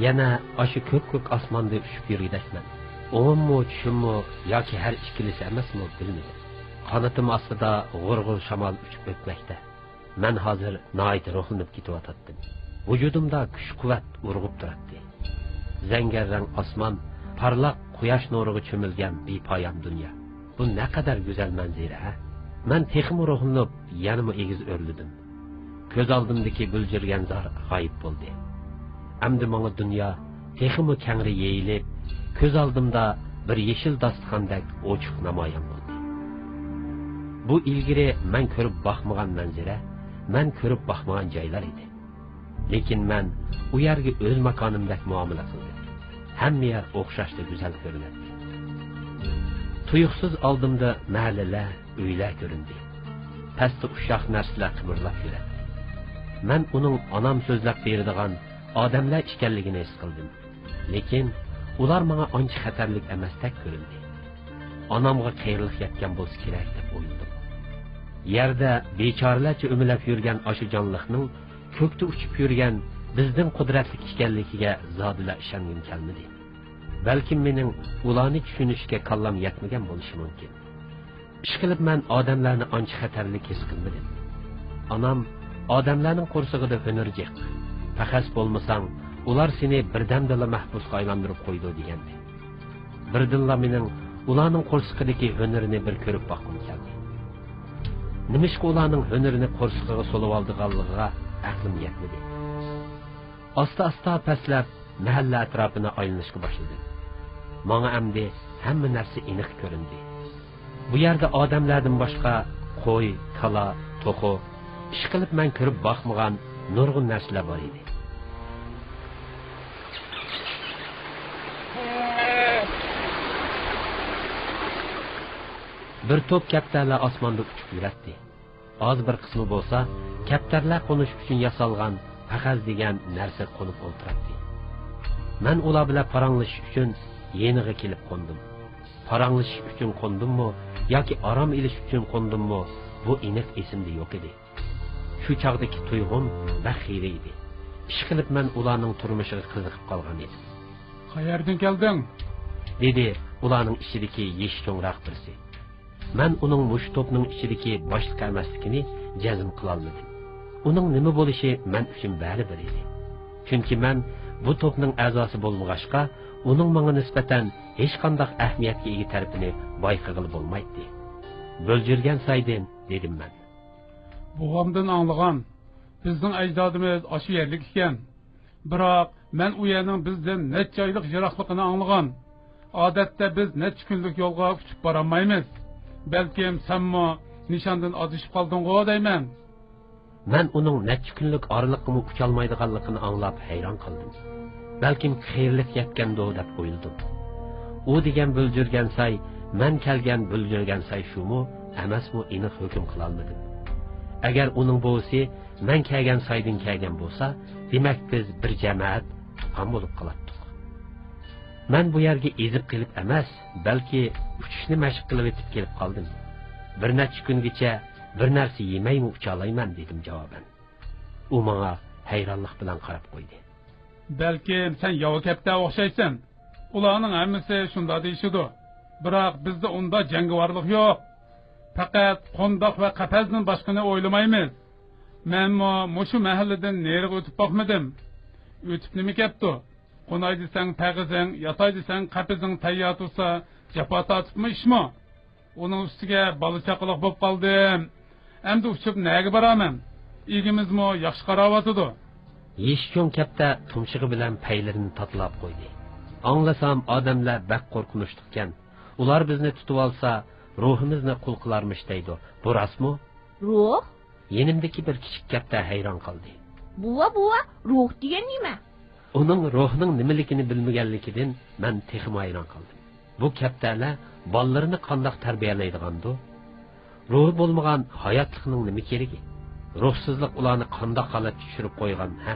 yana aşı ko'k osmonda uchib yurgidakman. O'ngimmi, tushimmi yoki har ikkilisi emasmi bilmadim. Qanotim ostida g'urg'ur shamol uchib o'tmoqda. Men hozir nihoyat ruhlanib ketyotgandim. Vujudimda kuch-quvvat urg'ib turibdi. Zangarrang osmon, parlaq quyosh nuriga cho'milgan bepoyon dunyo. Bu ne kadar güzel manzara, ha? Men texmi ruhlanib, yanımı egiz o'rlidim. Ko'z oldimdagi buljirgan zar g'oyib bo'ldi. Endi menga dunyo texmi kengri yeyilib, ko'z oldimda bir yeşil dasturxondek ochiq namoyon bo'ldi. Bu ilgari men ko'rib baxmagan manzara, men ko'rib baxmagan joylar edi. Lekin men u yerga o'z makonimdek muomala qildim. Hamma yer o'xshashda go'zal ko'rinadi. Tuyuqsiz oldimda mahallalar, uylar ko'rindi. Pastda ushaq narsalar qimirlab yuradi. Men uning onam so'zlab beradigan odamlar ekanligini his qildim. Lekin ular menga ancha xatarlik emasdek ko'rindi. Onamga qayrilib yetgan bo'lsa kerak deb o'yladim. Yerda bechoralarcha o'milab yurgan oshijonlikning ko'kda uchib yurgan bizning qudratli ekanligiga zodila ishongim kelmadi. Balkim mening ularni tushunishga kallam yetmagan bo'lishi mumkin. Ishqilib men odamlarni ancha xatarlik his qilmadim. Onam odamlarning qo'rsig'ida hunarjiq. Faqat bo'lmasang, ular seni birdamdala mahbusga aylantirib qo'ydi degandi. Birdilla mening ularning qo'rsig'idagi hunarini bir ko'rib boqim keldi. Nimishqa ularning hunarini qo'rsig'iga solib oldiganligiga aqlim yetmadi. Asta-asta pastlab mahalla atrofini aylanishga boshladim. Menga endi hamma narsa aniq ko'rindi. Bu yerda odamlardan boshqa qo'y, kala, to'qi, ishqilib men ko'rib boqmagan nurg'un narsalar bor edi. Bir to'p kaptarlar osmonda uchib yuradi. Az bir qismi bo'lsa, kaptarlar qo'nish uchun yasalgan qog'oz degan narsa qo'nib o'tiradi. Men ular bilan paranlashish uchun yeniga kelib qo'ndim. Paranlashish uchun qo'ndimmi yoki aram ilish uchun qo'ndimmi, bu aniq esimda yo'q edi. Shu chog'dagi tuyg'um baxiri edi. Ishqilib men ularning turmushiga qiziqib qolgan edim. "Qayerdan kelding?" dedi ularning ichidagi yesh cho'ngroq birisi. Men uning mush to'pning ichidagi boshliq emasligini jazm qila olmadim. Uning nima bo'lishi men uchun baribir edi. Chunki men bu to'pning a'zosi bo'lmag'achqa, uning menga nisbatan hech qanday ahamiyatga ega tarafini bayqag'il bo'lmaydi. Bo'ljirgan saydin dedim men. "Buvamdan anglagan, bizning ajdodimiz aşı yerlik ekan. Biroq men u yerning bizdan necha oylik yiroqligini anglagan. Odatda biz necha kunlik yo'lga uchib bora olmaymiz. Balkim senmi nishondan adishib qolding-ku deyman." Men uning necha kunlik oraliqni ucha olmaydiganligini anglab hayron qoldim. Balkim xayrlik yetgandi deb o'yladim. U degan bo'ljirgan say, men kelgan bo'ljirgan say shumi, emasmi aniq hukm qila olmadim. Agar uning bo'lsa, men kelgan saydan kelgan bo'lsa, demak biz bir jamoat ham bo'lib qolardik. Men bu yerga ezib qilib emas, balki uchishni mashq qilib etib kelib qoldim. Bir necha kungacha bir narsa yemaymi ucha olayman dedim javoban. U menga hayronlik bilan qarab qo'ydi. "Balkim sen yova kapta o'xshaysan. Ularning hammasi shunda deyishidi. Biroq bizda unda jangovarlik yo'q. Faqat qondoq va qafasdan boshqani o'ylamaymiz. Men mushu mahalladan neriga o'tib boqmadim. O'tib nima kapti? Qonay desang tag'izing, yatay desang qapizing tayyor tursa, jafo tortibmi ishmi? Uning ustiga bola chaqaloq bo'lib qoldim. Endi uchib nega boraman? Igimizmi yaxshi qaravotidi?" Yeshchon kapta tumshig'i bilan paylarini tatlab qo'ydi. Anglasam odamlar bak qo'rqinishdikan. Ular bizni tutib olsa, ruhimizni qul qilarmish deydi. Bu rasmi? Ruh? Yenimdagi bir kichik kapta hayron qoldi. Buva, ruh degan nima? Uning ruhning nimaligini bilmaganligidan men texim hayron qoldim. Bu kaptalar bolalarini qandoq tarbiyalaydigandu? Ruhi bo'lmagan hayotlikning nima keragi? Ruhsizlik ularni qandoq holat tushirib qo'ygan, ha?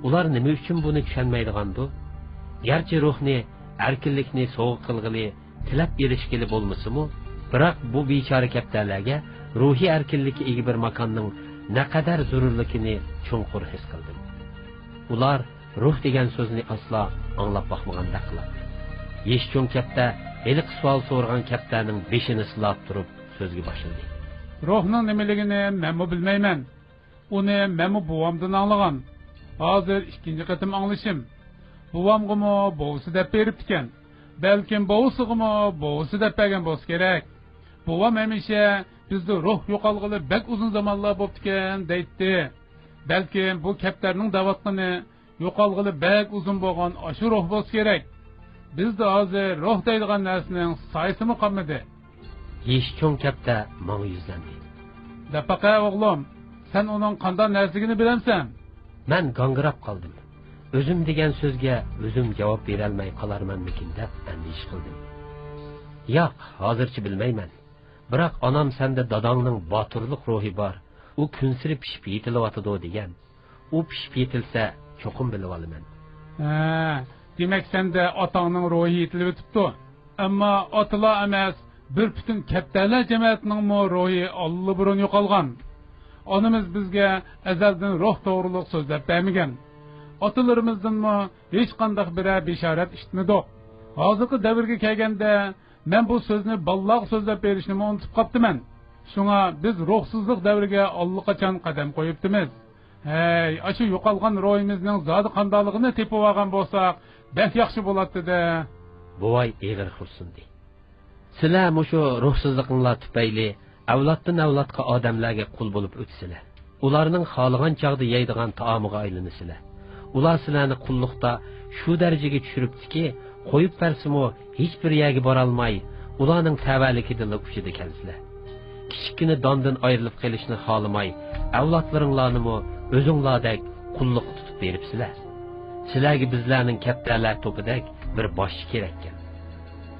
Ular nima uchun buni tushunmaydigandu? Garchi ruhni, erkinlikni so'g'ib qilg'ili, tilab berishgili bo'lmasimi, biroq bu bechora kaptalarga ruhiy erkinlikka ega bir makonning naqadar zarurligini chunqur his qildim. Ular ruh degan so'zni aslo anglab boqmagandek qiladi. Yeshcho'ng kapta eliq savol so'rgan kaptaning beshini silab turib so'zga boshladi. Ruhning nimaligini men bilmayman. Uni men buvamdan anglagan. Hozir ikkinchi qatim anglashim. Buvamgimi bovsi deb berib ekan. Balkim bovsigimi bovsi deb bergan bo'lsa kerak. Buvam hamisha bizda ruh yo'qolg'ili bak uzun zamonlar bo'lib ekan deydi. Balkim bu kaptarning davatqini yo'qolg'ili bak uzun bo'lgan shu ruh bo'lsa kerak. Bizda hozir ruh deydigan narsaning sayısimi qolmadi. Yeshcho'ng kapta menga yuzlandi. Dapaqa o'g'lim, sen uning qanday narsigini bilamsan? Men gangirab qoldim. O'zim degan so'zga o'zim javob bera olmay qolarmanmikin deb andish qildim. Yo'q, hozircha bilmayman. Biroq onam senda dadangning boturlik ruhi bor. U kunsiri pishib yetilyotidi degan. U pishib yetilsa cho'qim bilib olaman. Demak senda otangning ruhi yetilib o'tibdi. Ammo otlar emas, bir butun kaptalar jamiyatining ruhi allburun yo'qolgan. Onamiz bizga azaldan ruh to'g'riliq so'zlab bermagan. Otalarimizdanmi hech qanday bir bishorat eshitmadi. Hozirgi davrga kelganda men bu so'zni balloq so'zlab berishni unutib qoptiman. Shunga biz ruhsizlik davriga allaqachon qadam qo'yibdimiz. Hey, aşı yo'qolgan ruhimizning zodi qandaligini tepib olgan bo'lsak, bek yaxshi bo'ladi-da. Buvay eg'ir xursindi. Sizlar mushu ruhsizlikinglar tufayli avloddan avlodga odamlarga qul bo'lib o'tsizlar. Ularning xohlagan chaqda yeydigan taomiga aylanasizlar. Ular sizlarni qulluqda shu darajaga tushiribdiki, qo'yib bersimi hech bir yerga bora olmay, ularning tavallikidan uchida ekansizlar. Kichkina dondan ayrilib qolishni xohlamay, avlodlaringlarni o'zinglardek qulluq tutib beribsizlar. Sizlarga bizlarning kaptalar to'pidek bir boshchi kerak ekan.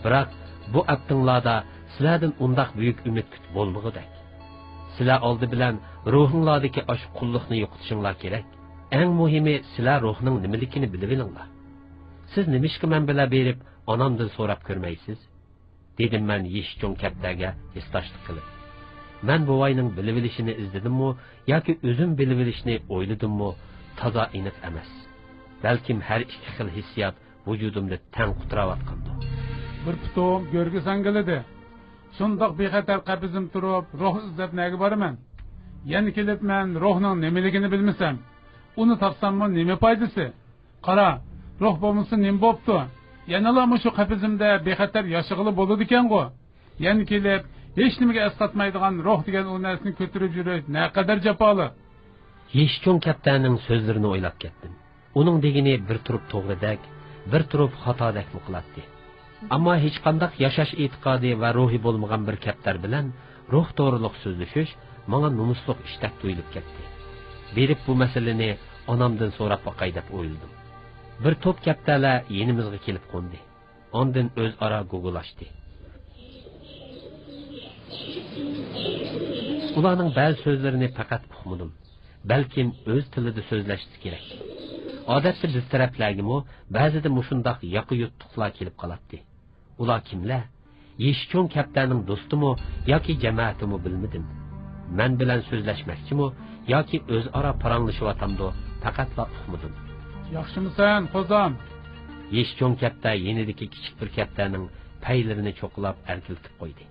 Biroq bu aptinglarda sizlardan undaq buyuk umid kutib bo'lmag'idak. Sizlar oldi bilan ruhinglardagi osh qulluqni yo'qotishinglar kerak. Eng muhimi sizlar ruhning nimaligini bilib olinglar. Siz nimishga men bilan berib, onamdan so'rab ko'rmaysiz? Dedim men Yeshcho'ng kaptaga istoshlik qilib. Men buvayning bilib olishini izladimmi yoki o'zim bilib olishni o'yladimmi, toza aniq emas. Balkim har ikki xil hissiyot vujudimda tang qutirayotgandi. Bir tutum görgü sangilidi. Shundoq bexatar qabizim turib, ruh izlab nega boraman? Yani kelib men ruhning nimaligini bilmasam, uni topsammi nima foydasi? Qara, ruh bo'lmasa nima bo'pti? Yanalar shu qabizimda bexatar yashig'ili bo'ladi ekan-ku. Yani kelib hech nimaga asqatmaydigan ruh degan u narsani ko'tarib yurish naqadar jafoli. Yeshcho'ng kaptaning so'zlarini o'ylab ketdim. Uning degini bir turib to'g'ridak, bir turib xatodak qiladi. Ammo hech qanday yashash e'tiqodi va ruhi bo'lmagan bir kaptar bilan ruh to'g'riliq so'zlashish menga nomusliq ishdak tuyulib ketdi. Berib bu masalani onamdan so'rab boqay deb o'yladim. Bir to'p kaptarlar yenimizga kelib qo'ndi. Ondan o'zaro gugulashdi. Ularning ba'zi so'zlarini faqat uqmadim. Balkim o'z tilida so'zlashsa kerak. Odatda biz taraflarga ba'zida mushundoq yoqi yuttuqlar kelib qoladi. Ular kimlar? Yeshcho'ng kaptaning do'stimi yoki jamoatimi bilmadim. Men bilan so'zlashmoqchimi yoki o'zaro paranglashyapamdi, faqatla uqmadim. Yaxshimisan, qozam? Yeshcho'ng kapta yenidagi kichik bir kaptaning paylarini cho'qlab erkiltib qo'ydi.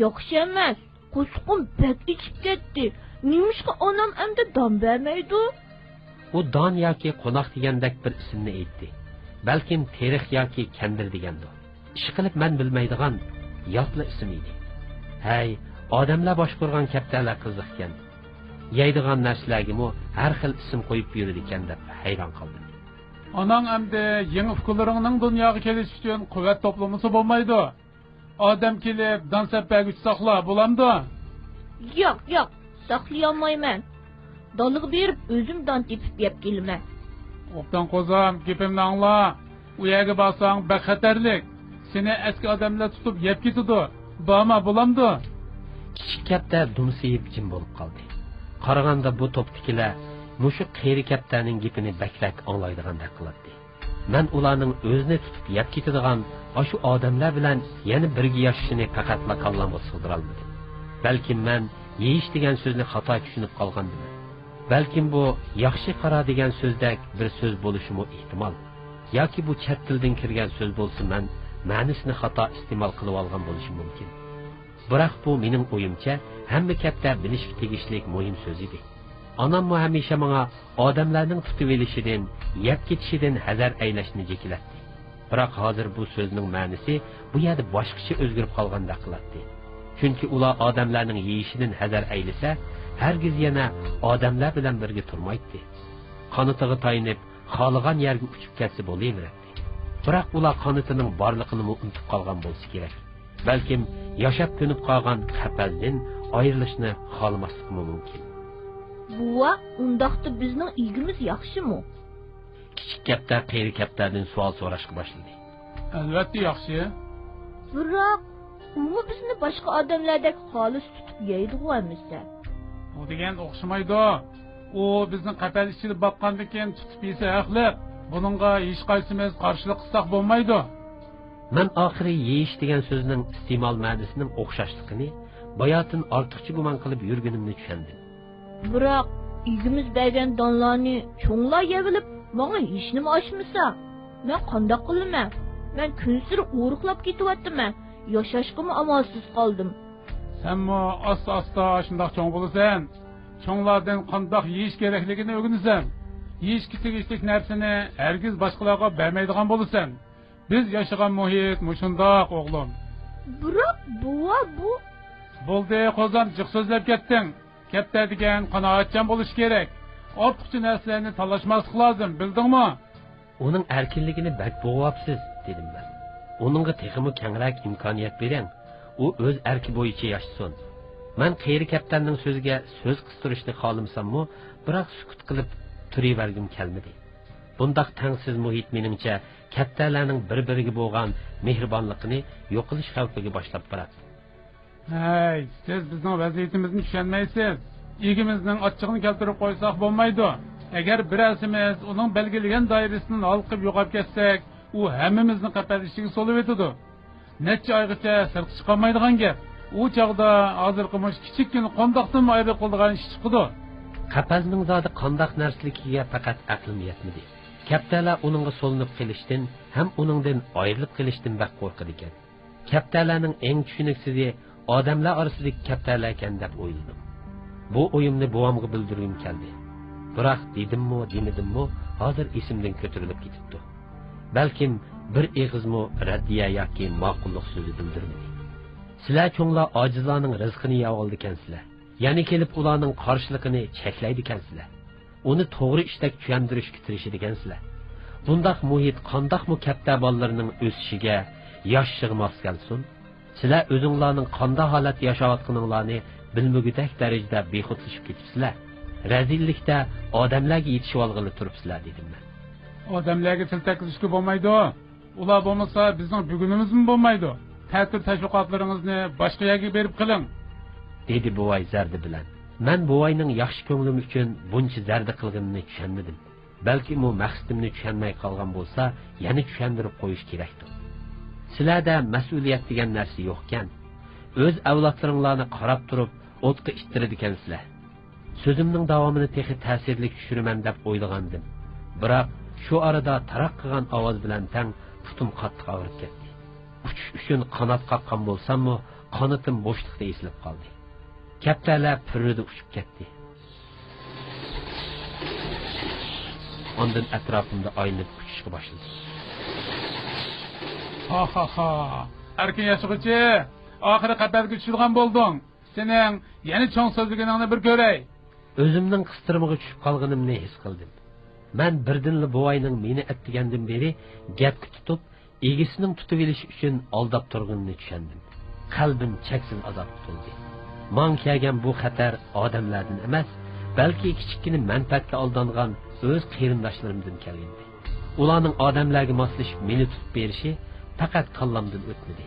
Yaxshi emas. Qo'shqum bak ichib ketdi. Nimishqa onam endi don bermaydi? U don yoki qo'noq degandek bir ismni aytdi. Balkim terix yoki kandir degandir. Ish qilib men bilmaydigan yotli ism edi. Hay, odamlar boshqurgan kaptalar qiziqgan. Yeydigan narsalarga har xil ism qo'yib yuradi ekan deb hayron qoldim. Onang endi yangi fikrlaringning dunyoga kelish uchun quvvat to'plamasi bo'lmaydi. Odam kelib dansapagich saqla bo'lamdi? Yo'q, saqlay olmayman. Donliq berib o'zim don tepib yeb kelaman. Obdan qozam, gapimni angla. U yerga borsang bexatarlik. Seni eski odamlar tutib yeb ketadi. Borma bo'lamdi? Kichik kapta dumsiyib jim bo'lib qoldi. Qaraganda bu to'ptikilar mushu qeri kaptaning gapini baklak anglaydigandek qiladi. Men ularning o'zini tutib yeb ketadigan shu odamlar bilan yana birga yashashini faqatla kallamga sig'dira olmadim. Balkim men yeyish degan so'zni xato tushunib qolgandim. Balkim bu yaxshi qara degan so'zdek bir so'z bo'lishimi ehtimol. Yoki bu chet tildan kirgan so'z bo'lsa, men ma'nosini xato iste'mol qilib olgan bo'lishim mumkin. Biroq bu mening o'yimcha hamma katta bilishga tegishli muhim so'z edi. Onam hamisha menga odamlarning tutib olishidan, yeb ketishidan hazar aylashni jekilatdi. Biroq hozir bu so'zning ma'nosi bu yerda boshqacha o'zgarib qolgandek qiladi. Chunki ular odamlarning yeyishidan hazar aylasa, hargiz yana odamlar bilan birga turmaydi. Qanatiga tayinib, xohlagan yerga uchib ketsa bo'laveradi. Biroq ular qanatining borlig'ini unutib qolgan bo'lsa kerak. Balkim yashab ko'nib qolgan qapazdan ayrilishni xohlamasligi mumkin. Buva, undaqda bizning igimiz yaxshimi? Kichik kaptar qeyri kaptardan savol so'rashga boshladi. Albatta yaxshi. Biroq u bizni boshqa odamlardek xolis tutib yeydi-ku emisa. Bu degan o'xshamaydi. U bizning qapal ichida boqqandan keyin tutib yesa haqli. Buningga hech qaysimiz qarshilik qilsak bo'lmaydi. Men oxiri yeyish degan so'zning iste'mol ma'nosining o'xshashligini bayotin ortiqcha gumon qilib yurganimni tushundim. Biroq igimiz bergan donlarni cho'nglar yevilib, menga hech nima oshmasa, men qanday qilaman? Men kunsir o'riqlab ketyapman. Yashashqimi amalsiz qoldim. Senmi asta shundoq cho'ng bo'lasan. Cho'nglardan qandoq yeyish kerakligini o'rganasan. Yeyishga tegishli narsani hargiz boshqalarga bermaydigan bo'lasan. Biz yashagan muhit mushundoq o'g'lim. Biroq buva bu bo'ldi, qo'zon jiq so'zlab ketding. Katta degan qanoatchan bo'lish kerak. Ortiqcha narsalarni talashmaslik lozim, bildingmi? Uning erkinligini bak bo'g'apsiz, dedim men. Uningga texmi kengroq imkoniyat bering. U o'z erki bo'yicha yashasin. Men qeyri kaptanning so'ziga so'z qistirishni xohlamsam-mu, biroq sukut qilib turavergim kelmadi. Bundaq tangsiz muhit meningcha kattalarning bir-biriga bo'lgan mehribonligini yo'qolish xavfiga boshlab boradi. Hey, siz bizning vaziyatimizni tushunmaysiz. Egimizning ochchig'ini keltirib qo'ysak bo'lmaydi. Agar birasimiz uning belgilagan doirasidan olqib yo'qolib ketsak, u hammamizni qapal ishiga solib o'tadi. Necha oygacha sirtqa chiqolmaydigan gap. U chog'da hozirgi mush kichikgina qondoqdan ayirib qoldigan ish chiqdi. Qapazning zodi qandoq narsaligiga faqat aqlim yetmadi. Kaptalar uningga solinib qilishdan ham uningdan ayrilib qilishdan baq qo'rqadi ekan. Kaptalarning eng tushuniksizi odamlar orasidagi kaptalar ekan deb o'yladim. Bu o'yimni buvamga bildirgim keldi. Biroq dedimmi, demadimmi, hozir esimdan ko'tarilib ketibdi. Balkim bir eg'izmi raddiya yoki ma'qullik so'zi bildirmadi. Sizlar cho'nglar ojizlarning rizqini yeb oldi ekansizlar. Ya'ni kelib ularning qarshiligini cheklaydi ekansizlar. Uni to'g'ri ishdak tushuntirishga tirishadi ekansizlar. Bundaq muhit qandoqmi katta bolalarning o'sishiga, yashashiga mos kelsin. Sizlar o'zingizlarning qanday holat yashayotganinglarni bilmagudek darajada bexudlashib ketibsizlar. Razillikda odamlarga yetishib olg'ili turibsizlar dedim men. Odamlarga til taklishga bo'lmaydi. Ular bo'lmasa bizning bugunimizmi bo'lmaydi. Ta'til tashviqotlaringizni boshqa yerga berib qiling, dedi buvay zardi bilan. Men buvayning yaxshi ko'nglim uchun buncha zarda qilganini tushunmadim. Balki u maqsadimni tushunmay qolgan bo'lsa, yana tushuntirib qo'yish kerakdir. Sizlarda mas'uliyat degan narsa yo'qkan. O'z avlodlaringlarni qarab turib, o'tqa ittiradi ekansizlar. So'zimning davomini texi ta'sirli tushiraman deb o'ylagandim. Biroq shu arada taraq qilgan ovoz bilan tang putum qattiq og'rib ketdi. Uchish uchun qanot qaqqan bo'lsam-mu, qanotim bo'shliqda esilib qoldi. Kaptalar purrida uchib ketdi. Ondan atrofimda aylanib uchishga boshladi. Ha. Erkin yashag'uchi, oxiri qatarga tushirgan bo'lding. Sening yana cho'ng so'zligingni bir ko'ray. O'zimning qistirimiga tushib qolganimni his qildim. Men birdinli buvayning meni attigandan beri gapga tutib, egisining tutib olishi uchun aldab turganini tushundim. Qalbim cheksiz azob to'ldi. Men kelgan bu xatar odamlardan emas, balki kichikgina manfaatga aldangan o'z qarindoshlarimdan kelgandi. Ularning odamlarga moslashib meni tutib berishi faqat qallamdan o'tmadi.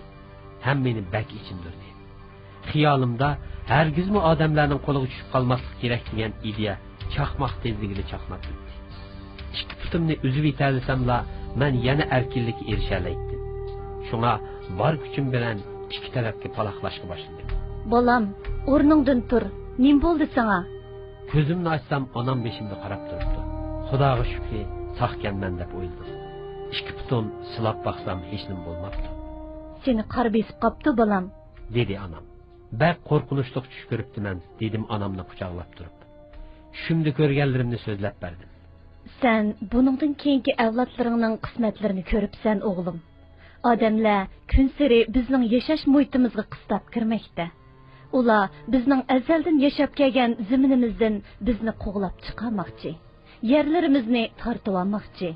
Ham meni bak ichimdirdi. Xiyolimda hargizmi odamlarning qo'liga tushib qolmaslik kerak degan ideya chaqmoq tezligida chaqnab ketdi. Ikki putimni uzib yetalsamla, men yana erkinlikka erishalaydim. Shunga bor kuchim bilan ikki tarafga paloqlashga boshladim. Bolam, o'rningdan tur. Nim bo'ldi sana? Ko'zimni ochsam, onam beshimda qarab turibdi. Xudoga shukri, saqkanman deb o'yladim. 2 putum silab baqsam hech nima bo'lmabdi. Seni qar besib qapti balam, dedi onam. Bak qo'rqinchli tush ko'ribdiman, dedim onamni quchoqlab turib. Shunda ko'rganlarimni so'zlab berdim. Sen buningdan keyingi avlodlaringning qismatlarini ko'ribsan, o'g'lim. Odamlar kun sari bizning yashash muhitimizga qistab kirmoqda. Ular bizning azaldan yashab kelgan zaminimizdan bizni qo'g'lab chiqarmoqchi. Yerlarimizni tortib olmoqchi.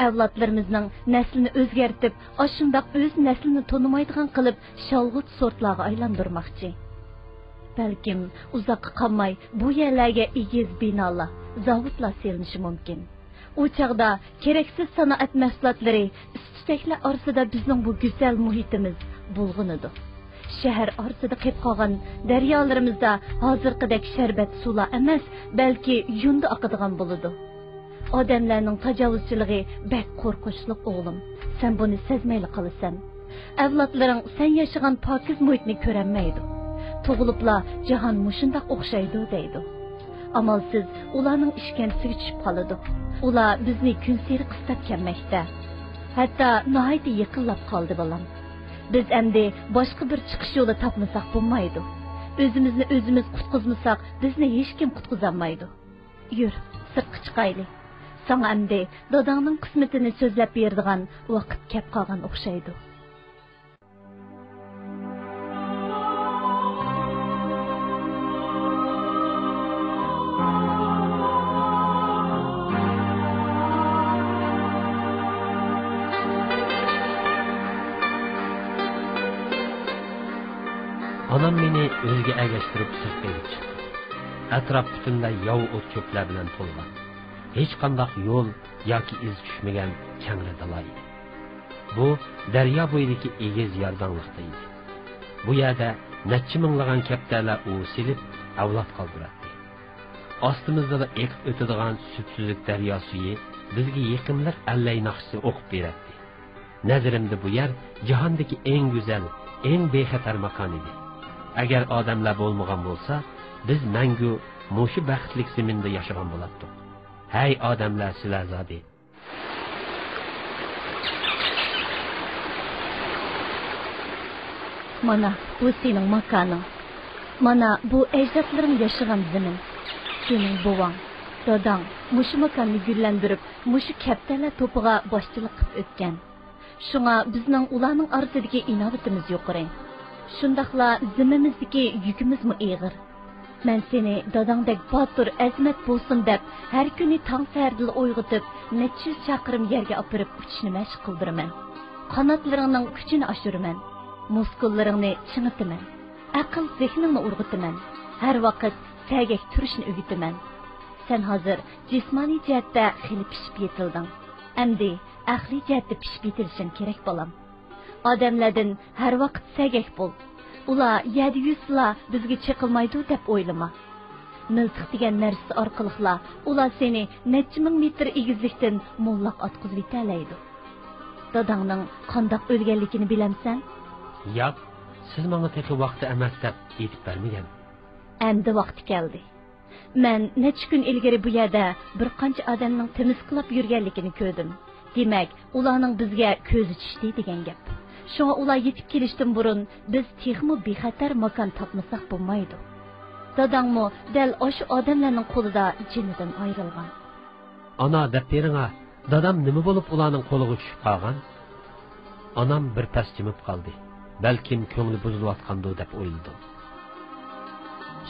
Avlodlarimizning naslini o'zgartib, ashundoq o'z naslini tonimaydigan qilib, shalg'ut sortlarga aylantirmoqchi. Balkim uzoqqa qolmay bu yerlarga egiz binolar, zavodlar selinishi mumkin. U chaqda keraksiz sanoat mahsulotlari istiklar orasida bizning bu go'zal muhitimiz bulg'unidi. Shahar orasida qolib qolgan daryolarimizda hozirgidek sharbat suvlar emas, balki yunda oqadigan bo'ladi. Odamlarning tajovuzchiligi bak qo'rqinchli, o'g'lim. Sen buni sezmayli qolasan. Avlodlaring sen yashagan pokiz muhitni ko'rolmaydi. Tug'ilibla jahon mushundoq o'xshaydi deydi. Amalsiz ularning ishkansiga tushib qoladi. Ular bizni kun sari qistab kelmoqda. Hatto nihoyatda yaqinlab qoldi bolam. Biz endi boshqa bir chiqish yo'li topmasak bo'lmaydi. O'zimizni o'zimiz qutqizmasak, bizni hech kim qutqizolmaydi. Yur, sirtqa chiqaylik. Sana endi dadangning qismatini so'zlab beradigan vaqt kelib qolgan o'xshaydi. Onam meni o'ziga agashtirib sirtga chiqdi. Atrof butunlay yov o't cho'plar bilan to'lgan. Hech qanday yo'l yoki iz tushmagan kangri dala edi. Bu daryo bo'yidagi egiz yordonliqda edi. Bu yerda necha minglagan kaptarlar uv silib avlod qoldiradi. Ostimizda da eqib o'tadigan sutsuzlik daryo suvi bizga yaqinlik allay naqshi o'qib beradi. Nazarimda bu yer jahondagi eng go'zal, eng bexatar makon edi. Agar odamlar bo'lmagan bo'lsa, biz mangu mushu baxtli zaminda yashagan bo'lardik. Hey odamlar, sizlar zodi. Mana bu sening makoning. Mana bu ajdodlaring yashagan zamin. Sening buvang, dadang mushu makonni gullandirib, mushu kaptalar to'piga boshchilik qilib o'tgan. Shunga bizning ularning orasidagi inovatimiz yuqori. Shundaqla zimmamizdagi yukimizmi ig'ir. Men seni dadangdek botir, azmat bo'lsin deb har kuni tong saharda uyg'otib, necha chaqirim yerga opirib uchishni mashq qildiraman. Qanotlaringning kuchini oshiraman. Muskullaringni chingitaman. Aql zehningni urg'itaman. Har vaqt sagak turishni o'gitaman. Sen hozir jismoniy jihatda xili pishib yetilding. Endi aqliy jihatda pishib yetilishing kerak bolam. Odamlardan har vaqt sagak bo'l. Ular yedi yuzla bizga chiqilmaydi deb o'ylama. Miltiq degan narsa orqaliqla ular seni necha ming metr egizlikdan mullaq atqizib yetalaydi. Dadangning qandoq o'lganligini bilamsan? Yo'q, siz menga teqi vaqti emas deb aytib bermagan. Endi vaqti keldi. Men necha kun ilgari bu yerda bir qancha odamning timiz qilib yurganligini ko'rdim. Demak, ularning bizga ko'zi tushdi degan gap. Şuna ular yetib kelishdan burun biz texmi bexatar makon topmasak bo'lmaydi. Dadangmi dal o'sha odamlarning qo'lida jinidan ayrilgan. Ana deb beringa, dadam nima bo'lib ularning qo'liga tushib qolgan? Anam bir pas jimib qoldi. Balkim ko'ngli buzilayotgandir deb o'yladim.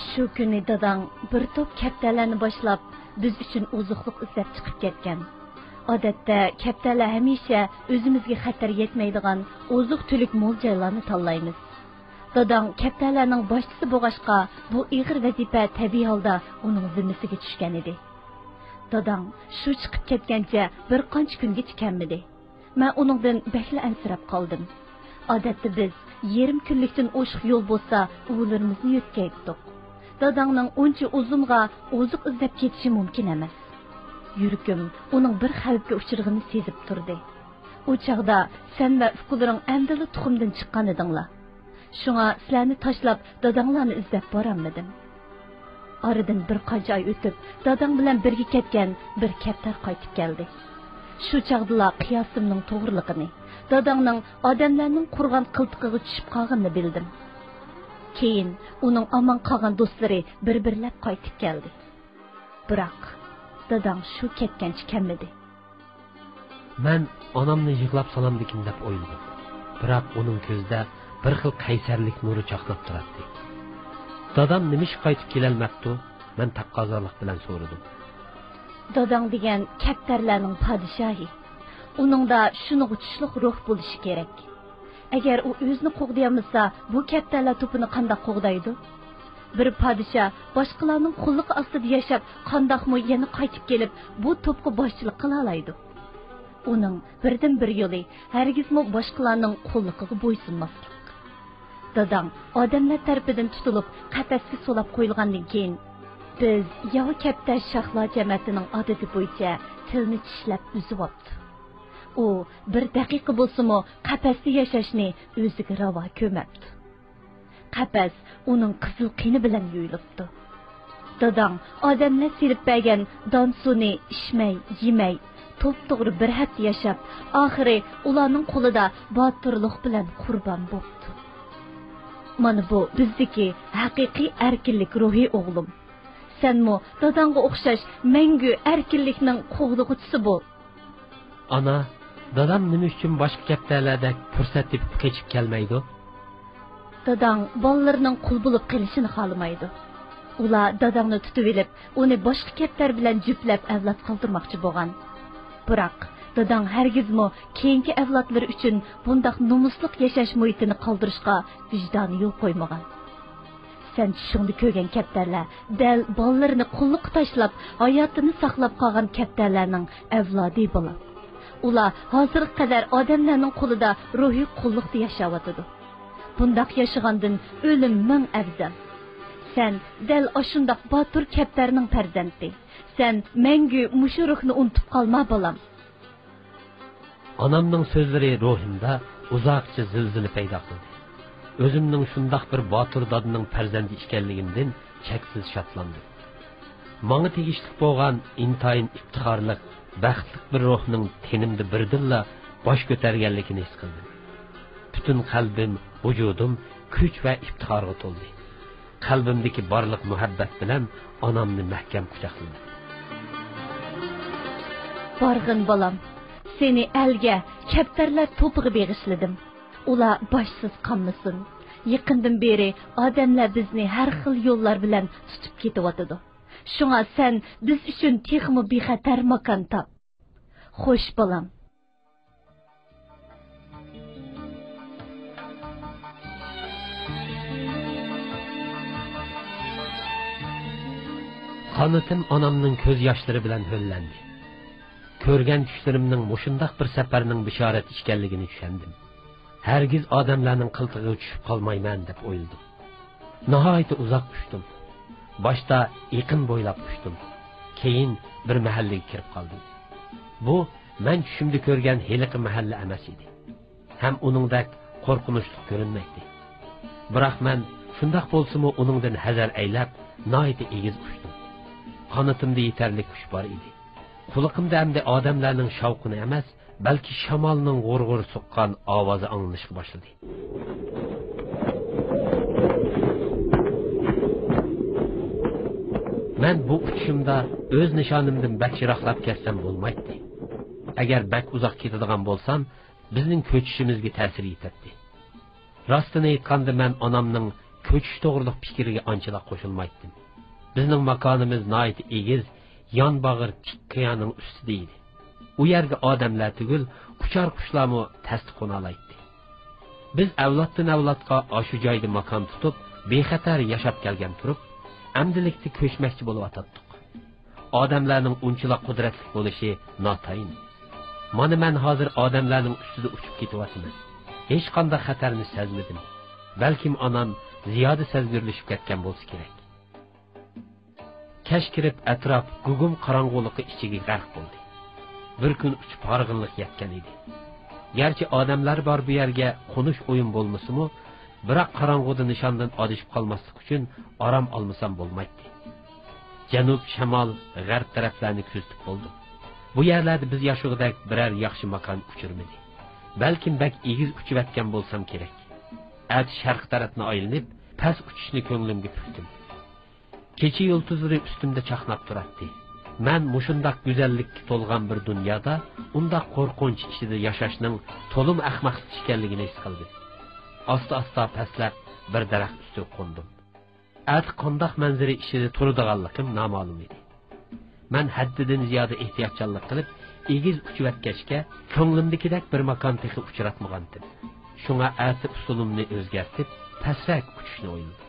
Shu kuni dadang bir to'p kaptalarni boshlab biz uchun oziqlik izlab chiqib ketgan. Odatda kaptalar hamisha o'zimizga xatar yetmaydigan oziq-tulik mo'l joylarni tanlaymiz. Dadang kaptalarning boshchisi bo'lg'ashqa bu ig'ir vazifa tabiiy holda uning zimmasiga tushgan edi. Dadang shu chiqib ketgancha bir qancha kungacha kelmadi. Men uningdan bakla ansirab qoldim. Odatda biz yarim kunlikdan o'shiq yo'l bo'lsa, o'g'illarimizni yo'tkaydik. Dadangning uncha uzunga oziq izlab ketishi mumkin emas. Yuragim uning bir xavfga uchirg'ini sezib turdi. U chaqda sen va uqularing amdili tuxumdan chiqqan edinglar. Shunga sizlarni tashlab dadanglarni izlab borolmadim. Aradan bir qancha oy o'tib, dadang bilan birga ketgan bir kaptar qaytib keldi. Shu chaqdala qiyosimning to'g'riligini, dadangning odamlarning qurgan qiltiqiga tushib qolganini bildim. Keyin uning omon qolgan do'stlari bir-birlab qaytib keldi. Biroq dadang shu ketgancha kelmadi. Men onamni yig'lab salamdikin deb o'yladim. Biroq uning ko'zida bir xil qaysarlik nuri chaqnab turardi. Dadam nimish qaytib kelolmabdi? Men taqozolik bilan so'radim. Dadang degan kaptarlarning podshohi. Uningda shuni uchishliq ruh bo'lishi kerak. Agar u o'zini qo'g'dayamasa, bu kaptarlar to'pini qanday qo'g'daydi? Bir podsho boshqalarning qulluqi ostida yashab, qandoqmi yana qaytib kelib, bu to'pga boshchilik qila oladi. Uning birdan bir yo'li hargizmi boshqalarning qulluqiga bo'ysunmaslik. Dadang odamlar tarafidan tutilib, qafasga solab qo'yilgandan keyin biz Yava Kaptar Shohlar jamiyatining odati bo'yicha tilni tishlab uzibdi. U bir daqiqa bo'lsa-mu qafasda yashashni o'ziga ravo ko'mabdi. Qafas uning qizil qini bilan yuyilibdi. Dadang odamlar silib bergan don suvni ichmay, yemay, to'p-to'g'ri bir hafta yashab, oxiri ularning qo'lida botirlik bilan qurbon bo'ldi. Mana bu bizdagi haqiqiy erkinlik ruhi o'g'lim. Senmi dadangga o'xshash mangu erkinlikning qo'g'dug'uchisi bo'l. Ana, dadam nima uchun boshqa kaptarlarda fursat tepib qechib kelmaydi? Dadang bolalarining qul bo'lib qilishini xohlamaydi. Ular dadangni tutib olib, uni boshqa kaptar bilan juplab avlod qoldirmoqchi bo'lgan. Biroq dadang hargizmi keyingi avlodlar uchun bundoq nomusliq yashash muhitini qoldirishga vijdoni yo'l qo'ymagan. Sen shuni ko'rgan kaptarlar dal bolalarini qulluqqa tashlab, hayotini saqlab qolgan kaptarlarning avlodi bo'ladi. Ular hozirga qadar odamlarning qo'lida ruhiy qulluqda yashayotdi. Bundoq yashagandan o'lim ming afzal. Sen dal oshundoq botur kaptarning farzandi. Sen mangu mushu ruhni unutib qolma bolam. Onamning so'zlari ruhimda uzoqcha zilzila paydo qildi. O'zimning shundoq bir botur dodining farzandi ekanligimdan cheksiz shodlandim. Menga tegishli bo'lgan intayin iftixorlik, baxtli bir ruhning tenimda birdilla bosh ko'targanligini his qildim. Butun qalbim, vujudim kuch va iftixorga to'ldi. Qalbimdagi barliq muhabbat bilan onamni mahkam quchoqladim. Barg'in bolam, seni elga kaptarlar to'piga beg'ishladim. Ular boshsiz qolmasin. Yaqindan beri odamlar bizni har xil yo'llar bilan tutib ketyotdi. Shunga sen biz uchun texmi bexatar makon top. Xo'sh bolam. Qanotim onamning ko'z yoshlari bilan ho'llandi. Ko'rgan tushlarimning mushundoq bir safarning bishorat ekanligini tushundim. Hargiz odamlarning qiltig'iga tushib qolmayman deb o'yladim. Nihoyat uzoq uchdim. Boshda yaqin bo'ylab uchdim. Keyin bir mahallaga kirib qoldim. Bu men tushimda ko'rgan heliqi mahalla emas edi. Ham uningdek qo'rqinchli ko'rinmaydi. Biroq men shundoq bo'lsa-mu uningdan hazar aylab, nihoyat egiz uchdim. Qanotimda yetarli kuch bor edi. Quliqimda hamda odamlarning shavqini emas, balki shamolning g'urg'ur suqqan ovozi anglanishga boshladi. Men bu uchishimda o'z nishonimdan bakchiroqlab ketsam bo'lmaydi. Agar bak uzoq ketadigan bo'lsam, bizning ko'chishimizga ta'sir etadi. Rostini aytganda men onamning ko'chish to'g'riliq fikriga anchalik qo'shilmaydim. Bizning makonimiz nihoyat egiz, yon bag'ir tik qiyoning ustida edi. U yerga odamlar tugul, quchar qushlarmi tasdiqona olaydi. Biz avloddan avlodga shu joyda makon tutib, bexatar yashab kelgan turib, amdilikda ko'chmoqchi bo'lib atdik. Odamlarning unchalik qudratli bo'lishi notayin. Mana men hozir odamlarning ustida uchib ketyapman. Hech qanday xatarni sezmadim. Balkim onam ziyoda sezgirlashib ketgan bo'lsa kerak. Kash kirib atrof gugum qorong'ulikqa ichiga g'arq bo'ldi. Bir kun uchib harg'inlik yetgan edi. Garchi odamlar bor bu yerga qo'nish o'yin bo'lmasa-mu, biroq qorong'uda nishondan adishib qolmaslik uchun orom olmasam bo'lmaydi. janub, shamol, g'arb taraflarni kuzatib bo'ldim. Bu yerlarda biz yashag'idek biror yaxshi makon uchirmadi. Balkim bak egiz uchivatgan bo'lsam kerak. At sharq tarafni aylanib, past uchishni ko'nglimga pukdim. Kecha yulduzlari ustimda chaqnab turardi. Men mushundaq go'zallikka to'lgan bir dunyoda undaq qo'rqinch ichida yashashning to'lim ahmoqlik ekanligini his qildim. Asta-asta pastlab bir daraxt ustiga qo'ndim. At qandoq manzara ichida turadiganligim noma'lum edi. Men haddidan ziyoda ehtiyotchanlik qilib, egiz uchivatgachga ko'nglimdagidek bir makon texi uchratmagandim. Shunga ati usulumni o'zgartib, pastroq uchishni o'yladim.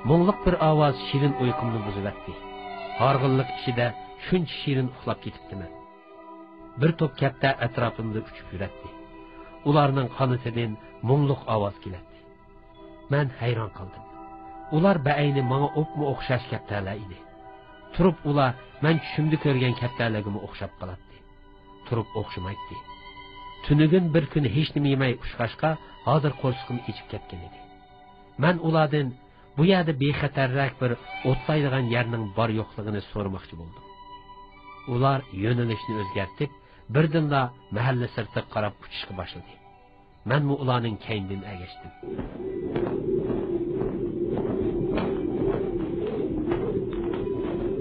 Mo'ngliq bir ovoz shirin uyqumni buzivatdi. Horg'inlik ichida shuncha shirin uxlab ketibdiman. Bir to'p katta atrofimda uchib yuradi. Ularning qanatidan mo'ngliq ovoz keladi. Men hayron qoldim. Ular ba'ayni menga o'pma o'xshash kattalar edi. Turib ular men tushimda ko'rgan kattalarga o'xshab qoladi. Turib o'xshamaydi. Tunigun bir kun hech nima yemay ushqashqa hozir qo'rqim ichib ketgan edi. Men ulardan bu yerda bexatarroq bir o'tlaydigan yerning bor yo'qligini so'ramoqchi bo'ldim. Ular yo'nalishni o'zgartib, birdinla mahalla sirtiga qarab uchishga boshladi. Men bu ularning keynidan ergashdim.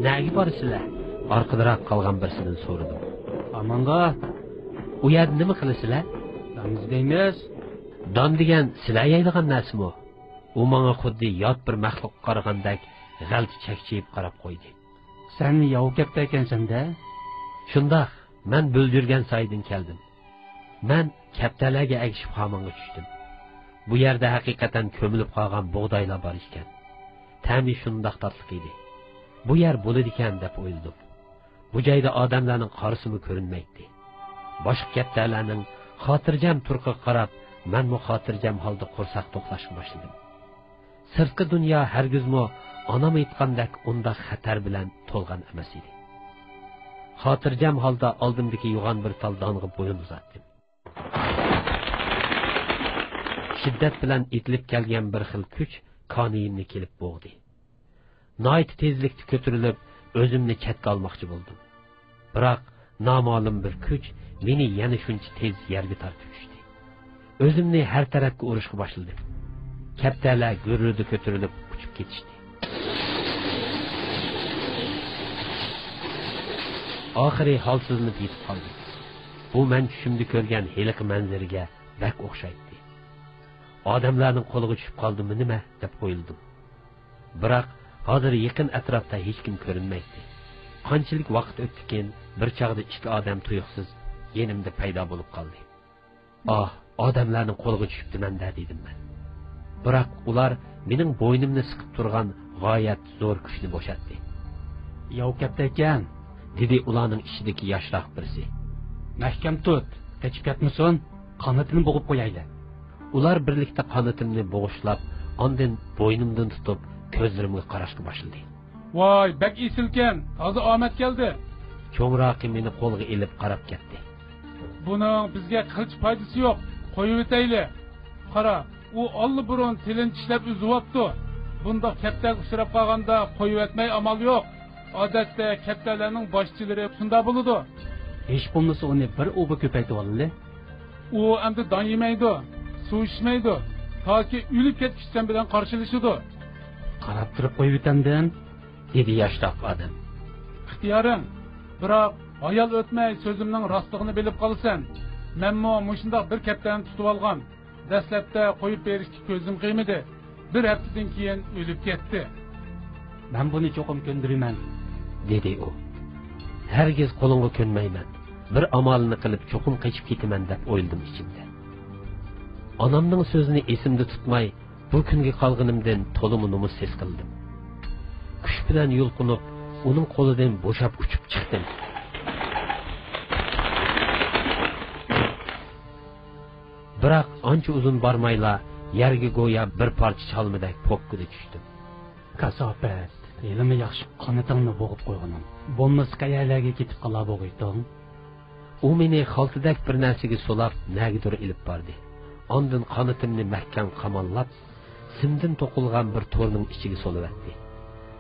Nega borsizlar? Orqaroq qolgan birsidan so'radim. Amonga, u yerda nima qilasizlar? Damizlaymiz. Don degan sizlar yeydigan narsami? U menga xuddi yot bir maxluq qaragandek g'alti chakchiyib qarab qo'ydi. Sen yov kapta ekansan-da? Shundoq, men bo'ljurgan saydan keldim. Men kaptalarga agishib xamonga tushdim. Bu yerda haqiqatan ko'milib qolgan bug'doylar bor ekan. Ta'mi shundoq tatliq edi. Bu yer bo'ladi ekan deb o'yladim. Bu joyda odamlarning qarisimi ko'rinmaydi. Boshqa kaptalarning xotirjam turqiga qarab, men mu xotirjam holda qo'rsoq to'qlashga boshladim. Sirtqi dunyo hargizmo onam aytgandek unda xatar bilan to'lgan emas edi. Xotirjam holda oldimdagi yo'g'on bir tal donga bo'yin uzatdim. Shiddat bilan itilib kelgan bir xil kuch qoniyimni kelib bo'g'di. Nihoyat tezlikda ko'tarilib, o'zimni chetga olmoqchi bo'ldim. Biroq noma'lum bir kuch meni yana shuncha tez yerga tortib tushdi. O'zimni har tarafga urishga boshladim. Kaptalar gurrida ko'tarilib uchib ketishdi. Oxiri holsizlanib yetib qoldim. Bu men tushimda ko'rgan heliqi manzaraga bak o'xshaydi. Odamlarning qo'liga tushib qoldimmi nima deb o'yladim. Biroq hozir yaqin atrofda hech kim ko'rinmaydi. Qanchalik vaqt o'tdikin, bir chog'da ikki odam tuyuqsiz yenimda paydo bo'lib qoldi. Odamlarning qo'liga tushibdiman dedim men. Biroq ular mening bo'ynimni siqib turgan g'oyat zo'r kuchni bo'shatdi. Yov kapta ekan, dedi ularning ichidagi yoshroq birisi. Mahkam tut, qechib ketmasin, qanotini bo'g'ib qo'yayli. Ular birlikda qanotimni bo'g'ishlab, ondan bo'ynimdan tutib, ko'zlarimga qarashga boshladi. Voy, bak esilkan, hozir omad keldi. Cho'ngroqi meni qo'lga ilib qarab ketdi. Buning bizga qilch foydasi yo'q. Qo'yib o'tayli. Qara, u olli burun tilin tishlab uzyapti. Bunda kaptaga uchrab qolganda qo'yib o'tmay amal yo'q. Odatda kaptalarning boshchilari shunda bo'ladi. Hech bo'lmasa uni bir o'ba ko'paytib oldi. U endi don yemaydi, suv ichmaydi. Toki o'lib ketishdan bilan qarshilashadi. Qarab turib qo'yib o'tamdan, dedi yoshroq odam. Ixtiyoring. Biroq ayol o'tmay so'zimning rostligini bilib qolsan, menmo mushundoq bir kaptani tutib olgan. Dastlabda qo'yib berishga ko'zim qiymadi. Bir haftadan keyin o'lib ketdi. Men buni cho'qim ko'ndiraman, dedi u. Hargiz qo'lingga ko'nmayman. Bir amalni qilib cho'qim qochib ketaman deb o'yladim ichimda. Onamning so'zini esimda tutmay, bu kunga qolganimdan to'liq numus his qildim. Kuch bilan yulqinib, uning qo'lidan bo'shab uchib chiqdim. Biroq ancha uzun bormayla yerga go'yo bir parcha chalmadak pokkida tushdim. Kasofat, elimi yaxshi qonitingni bo'g'ib qo'yganim. Bo'lmasa qayerlarga ketib qola bo'g'iydim. U meni xaltadak bir narsaga solab, nagidir ilib bordi. Ondan qonitimni mahkam qamollab, simdan to'qilgan bir to'rning ichiga solib-atdi.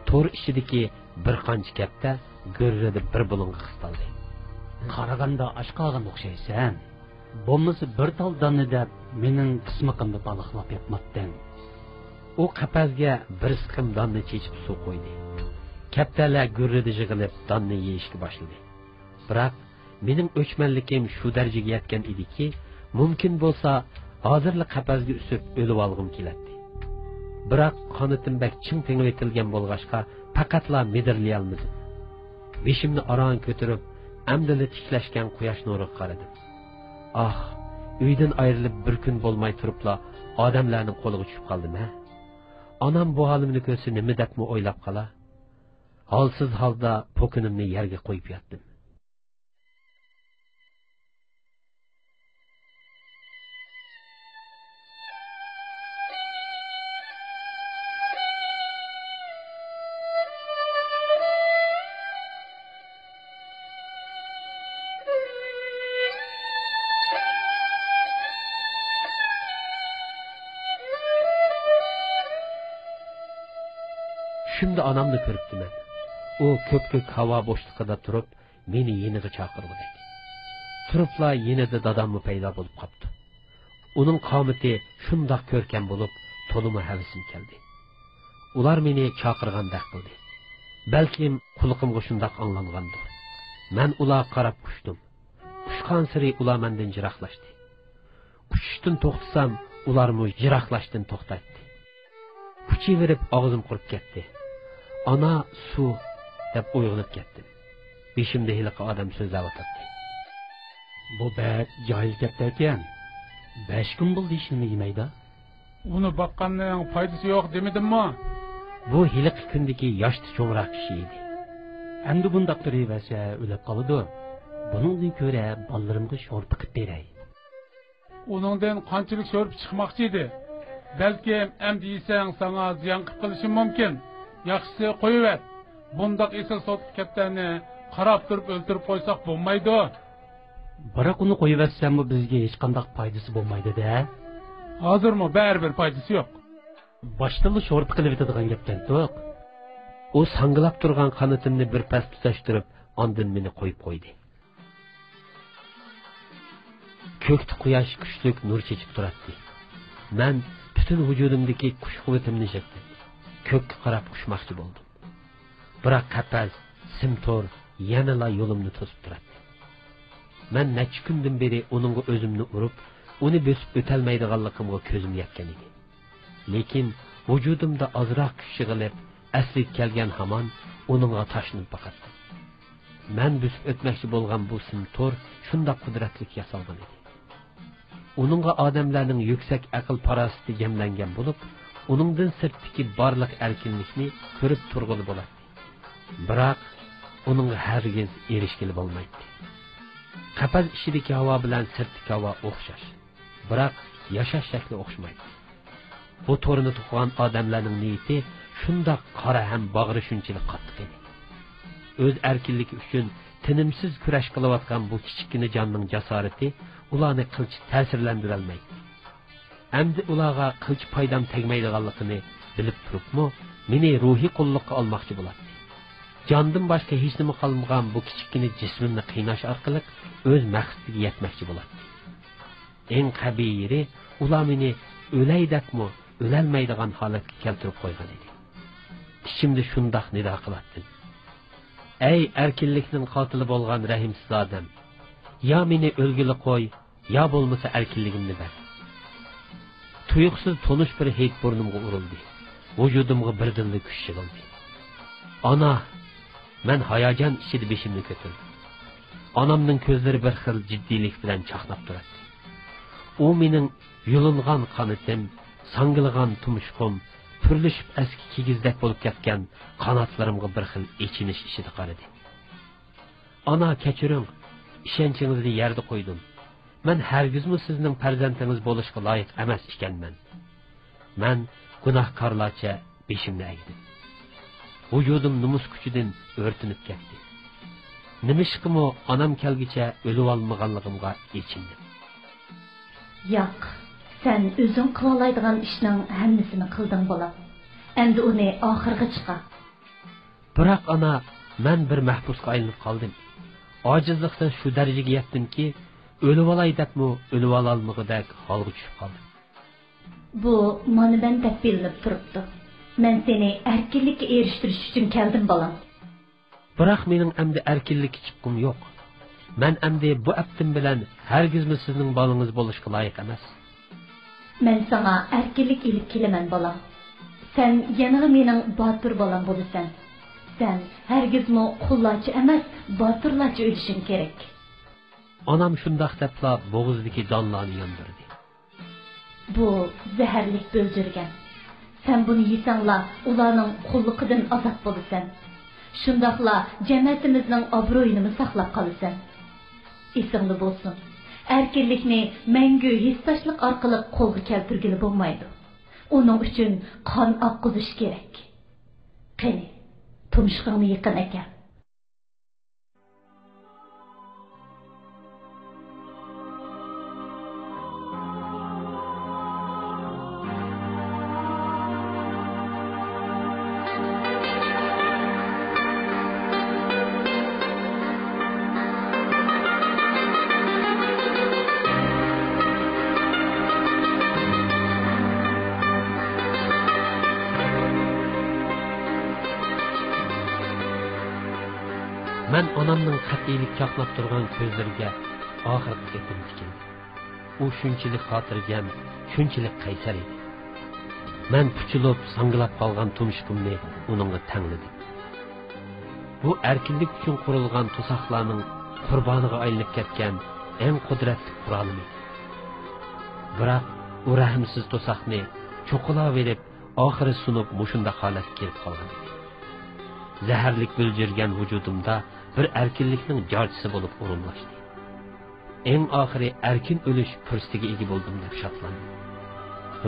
To'r ichidagi bir qancha kapta go'rrida bir bulunga qistaldi. Qaraganda ashqagan o'xshaysan. Bo'lmasa bir tal donni deb mening qismiqimni baliqlab yotmatding. U qapazga bir siqim donni chechib suv qo'ydi. Kaptalar go'rrida yig'ilib donni yeyishga boshladi. Biroq mening o'chmanlikim shu darajaga yetgan ediki, mumkin bo'lsa hozirli qapazga usib o'lib olg'im keladi. Biroq qonitim bak ching tengib etilgan bo'lg'ashqa faqatla medirlay olmadim. Beshimni aron ko'tarib, amdili tiklashgan quyosh nuriga qaradim. Ah, uydan ayrilib bir kun bo'lmay turibla odamlarning qo'liga tushib qoldim-a. Onam bu holimni ko'rsa nima debmi o'ylab qola? Holsiz holda po'kinimni yerga qo'yib yotdim. Şimdi anamni ko'ribdiman. U ko'p-ko'k havo bo'shliqida turib, meni yeniga chaqirdi. Turibla yenida dadamni paydo bo'lib qopti. Uning qomati shundoq ko'rkam bo'lib, to'limi havisim keldi. Ular meni chaqirgandek qildi. Balkim quliqimga shundoq anglangandir. Men ularga qarab uçdum. Uçgan siri ular mendan jiroqlashdi. Uçishdan to'xtasam, ularmi jiroqlashdan to'xtatdi. Uchiverib og'zim qurib ketdi. Ana su deb uyg'onib ketdim. Beshimda hiliqi odam so'zlab o'tirdi. Bu bak joyil gapda ekan. 5 kun bo'ldi ishini yemaydi. Uni boqqanning foydasi yo'q demedimmi? Bu hiliqi kundagi yoshli cho'ngroq kishi edi. Endi bundaq turaversa o'lib qoladi. Buningdan ko'ra bolalarimga sho'rpi qilib beray. Uningdan qanchalik sho'rpi chiqmoqchi edi? Balki endi yesang sana ziyon qilib qilishi mumkin. Yaxshisi qo'yib. Bundaq esil sotib ketganini qarab turib o'ltirib qo'ysak bo'lmaydi. Biroq uni qo'yiversam bu bizga hech qanday foydasi bo'lmaydi-da. Hozirmi baribir foydasi yo'q. Boshdan sho'rpi qilib etadigan gapdan to'q. U sangilab turgan qanotimni bir pas tutashtirib, ondan meni qo'yib qo'ydi. Ko'kda quyosh kuchlik nur chechib turardi. Men butun vujudimdagi kuch quvvatimni yig'dim. Ko'kka qarab uçmoqchi bo'ldim. Biroq qapaz, simtor yanala yo'limni to'sib turardi. Men necha kundan beri uningga o'zimni urib, uni bosib o'talmaydiganligimga ko'zim yetgan edi. Lekin vujudimda ozroq kuch yig'ilib, asli kelgan hamon uningga tashnib boqardi. Men bosib o'tmoqchi bo'lgan bu simtor shunday qudratli yasalgan edi. Uningga odamlarning yuksak aql parosati jamlangan bo'lib, uningdan sirtdagi barliq erkinlikni ko'rib turg'ili bo'ladi. Biroq uningga hargiz erishgili bo'lmaydi. Qapaz ichidagi havo bilan sirtdagi havo o'xshash, biroq yashash shakli o'xshamaydi. Bu to'rini tuqqan odamlarning niyati shundoq qora ham bag'ri shunchalik qattiq edi. O'z erkinligi uchun tinimsiz kurash qilayotgan bu kichikina jonning jasorati ularni qilch ta'sirlantira olmaydi. Endi ularga qilch foydam tegmaydiganligini bilib turibmi, meni ruhiy qulluqqa olmoqchi bo'ladi. Jondan boshqa hech nima qolmagan bu kichikina jismimni qiynash orqali o'z maqsadiga yetmoqchi bo'ladi. Eng qabiy yeri ular meni o'laydakmi, o'lolmaydigan holatga keltirib qo'ygan edi. Ichimda shundoq nido qilardim. Ey erkinlikning qotili bo'lgan rahimsiz odam, ya meni o'lgili qo'y, ya bo'lmasa erkinligimni ber. Tuyuqsiz tonish bir hid burnimga urildi. Vujudimga birdinli kuch yig'ildi. Ana, men hayajon ichida beshimni ko'tardim. Onamning ko'zlari bir xil jiddiylik bilan chaqnab turadi. U mening yulingan qonitim, sangilgan tumshug'im, turlishib eski kigizdak bo'lib ketgan qanotlarimga bir xil echinish ichida qaradi. Ana, kechiring, ishonchingizni yerda qo'ydim. men hargizmi sizning farzandingiz bo'lishga loyiq emas ekanman. Men gunohkorlarcha beshimni egdim. Vujudim numus kuchidan o'rtinib ketdi. Nimishqimi onam kelgicha o'lib olmaganligimga yechindim. Yo'q, sen o'zing qilaoladigan ishning hammasini qilding bolam. Endi uni oxirga chiqa. Biroq ana, men bir mahbusga aylanib qoldim. Ojizlikdan shu darajaga yetdimki, o'lib olay debmi, o'lib ololmagudek holga tushib qoldim. Bu mana ben deb bilinib turibdi. Men seni erkinlikka erishtirish uchun keldim bolam. Biroq mening endi erkinlikka chiqqim yo'q. Men endi bu aptim bilan hargizmi sizning bolangiz bo'lishga loyiq emas. Men sana erkinlik ilib kelaman bolam. Sen yanığı mening botir bolam bo'lasan. Sen hargizmi qullarcha emas, botirlarcha o'lishing kerak. Onam shundoq debla bo'g'izdagi donlarni yondirdi. Bu zaharlik bo'ljirgan. Sen bunu yesangla ularning qulliqidan ozod bo'lasan. Shundaqla cemiyetimizning obro'yini saqlab qolasan. Esingda bo'lsin. Erkinlikni mangu hissashlik orqali qo'lga keltirgili bo'lmaydi. Uning uchun qon oqqizish kerak. Qani, tumshug'ingni yaqin ekan. Men onamning qat'iylik chaqnab turgan ko'zlariga oxirgi etim tikildi. U shunchalik xotirjam, shunchalik qaysar edi. Men puchilib, sangilab qolgan tumshug'imni uningga tangladim. Bu erkinlik uchun qurilgan to'saqlarning qurboniga aylanib ketgan eng qudratli qurolim edi. Biroq u rahmsiz to'saqni cho'qila verib, oxiri sunib mushunda holatga kelib qolgan edi. Zaharlik bo'ljirgan vujudimda bir erkinlikning jorchisi bo'lib o'rinlashdi. Eng oxiri erkin o'lish fursatiga ega bo'ldim deb shodlandim.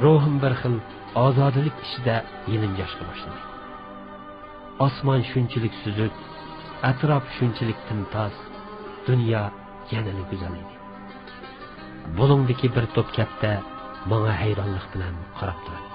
Ruhim bir xil ozodlik ichida yelinjashga boshladi. Osmon shunchalik suzuk, atrof shunchalik timtoz, dunyo yanada go'zal edi. Bulungdagi bir to'p katta menga hayronlik bilan qarab turardi.